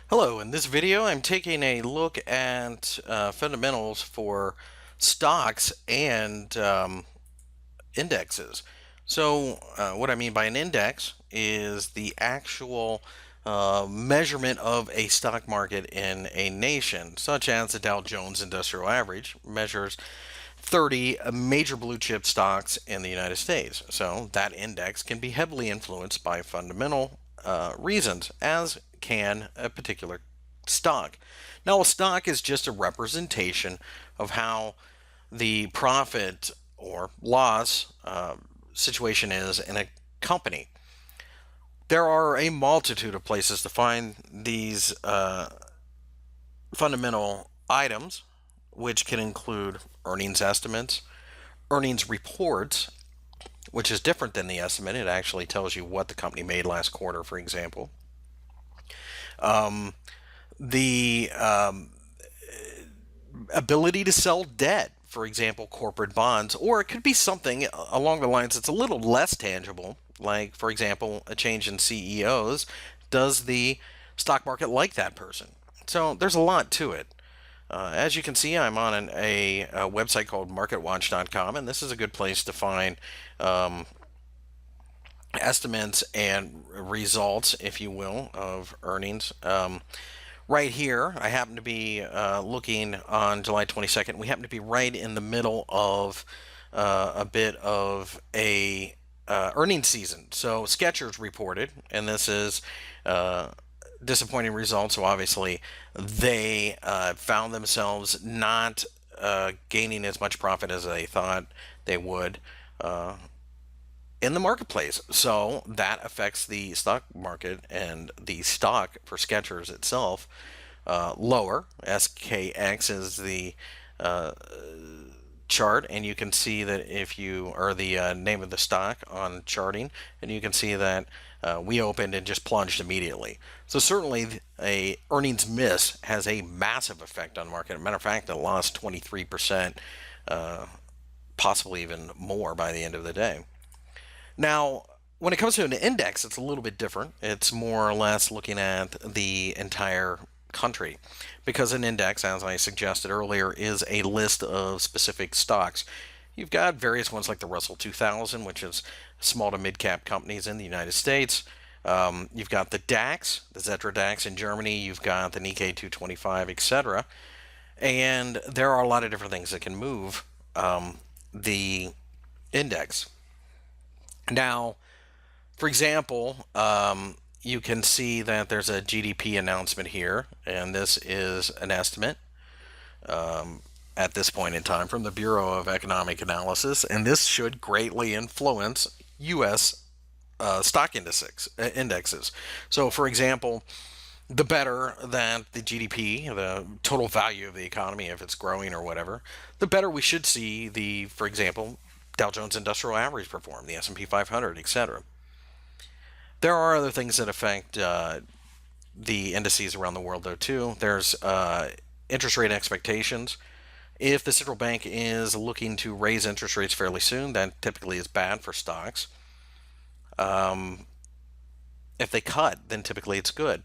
Hello, in this video I'm taking a look at fundamentals for stocks and indexes. What I mean by an index is the actual measurement of a stock market in a nation, such as the Dow Jones Industrial Average measures 30 major blue chip stocks in the United States. So that index can be heavily influenced by fundamental reasons, as can a particular stock. Now, a stock is just a representation of how the profit or loss situation is in a company. There are a multitude of places to find these fundamental items, which can include earnings estimates, earnings reports, which is different than the estimate. It actually tells you what the company made last quarter, for example. The ability to sell debt, for example, corporate bonds, or it could be something along the lines that's a little less tangible, like, for example, a change in CEOs. Does the stock market like that person? So there's a lot to it. As you can see, I'm on a website called marketwatch.com, and this is a good place to find estimates and results, if you will, of earnings. Right here, I happen to be looking on July 22nd. We happen to be right in the middle of a bit of a earnings season. So Skechers reported, and this is disappointing results. So obviously, they found themselves not gaining as much profit as they thought they would in the marketplace. So that affects the stock market, and the stock for Skechers itself lower. SKX is the chart, and you can see that if you are the name of the stock on charting, and you can see that we opened and just plunged immediately. So certainly a earnings miss has a massive effect on market. As a matter of fact, it lost 23%, possibly even more by the end of the day. Now, when it comes to an index, it's a little bit different. It's more or less looking at the entire country, because an index, as I suggested earlier, is a list of specific stocks. You've got various ones like the Russell 2000, which is small to mid-cap companies in the United States. You've got the DAX, the Xetra DAX in Germany. You've got the Nikkei 225, etc. And there are a lot of different things that can move the index. Now, for example, you can see that there's a GDP announcement here, and this is an estimate at this point in time from the Bureau of Economic Analysis, and this should greatly influence U.S. Stock indexes. So, for example, the better that the GDP, the total value of the economy, if it's growing or whatever, the better we should see the, for example, Dow Jones Industrial Average perform, the S&P 500, etc. There are other things that affect the indices around the world, though, too. There's interest rate expectations. If the central bank is looking to raise interest rates fairly soon, that typically is bad for stocks. If they cut, then typically it's good.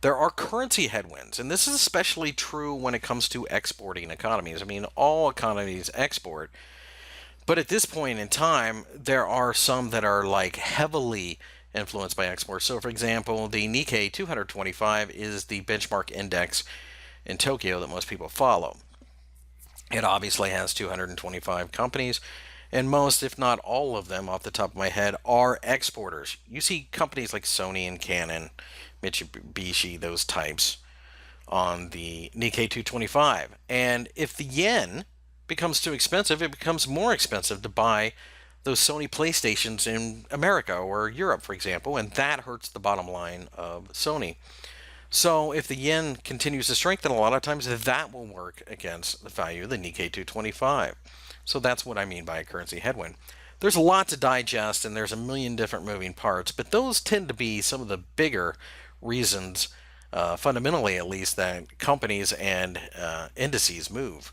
There are currency headwinds, and this is especially true when it comes to exporting economies. I mean, all economies export, but at this point in time, there are some that are like heavily influenced by exports. So, for example, the Nikkei 225 is the benchmark index in Tokyo that most people follow. It obviously has 225 companies, and most, if not all of them, off the top of my head, are exporters. You see companies like Sony and Canon, Mitsubishi, those types, on the Nikkei 225. And if the yen becomes too expensive, it becomes more expensive to buy those Sony PlayStations in America or Europe, for example, and that hurts the bottom line of Sony. So if the yen continues to strengthen, a lot of times that will work against the value of the Nikkei 225. So that's what I mean by a currency headwind. There's a lot to digest, and there's a million different moving parts, but those tend to be some of the bigger reasons, fundamentally at least, that companies and indices move.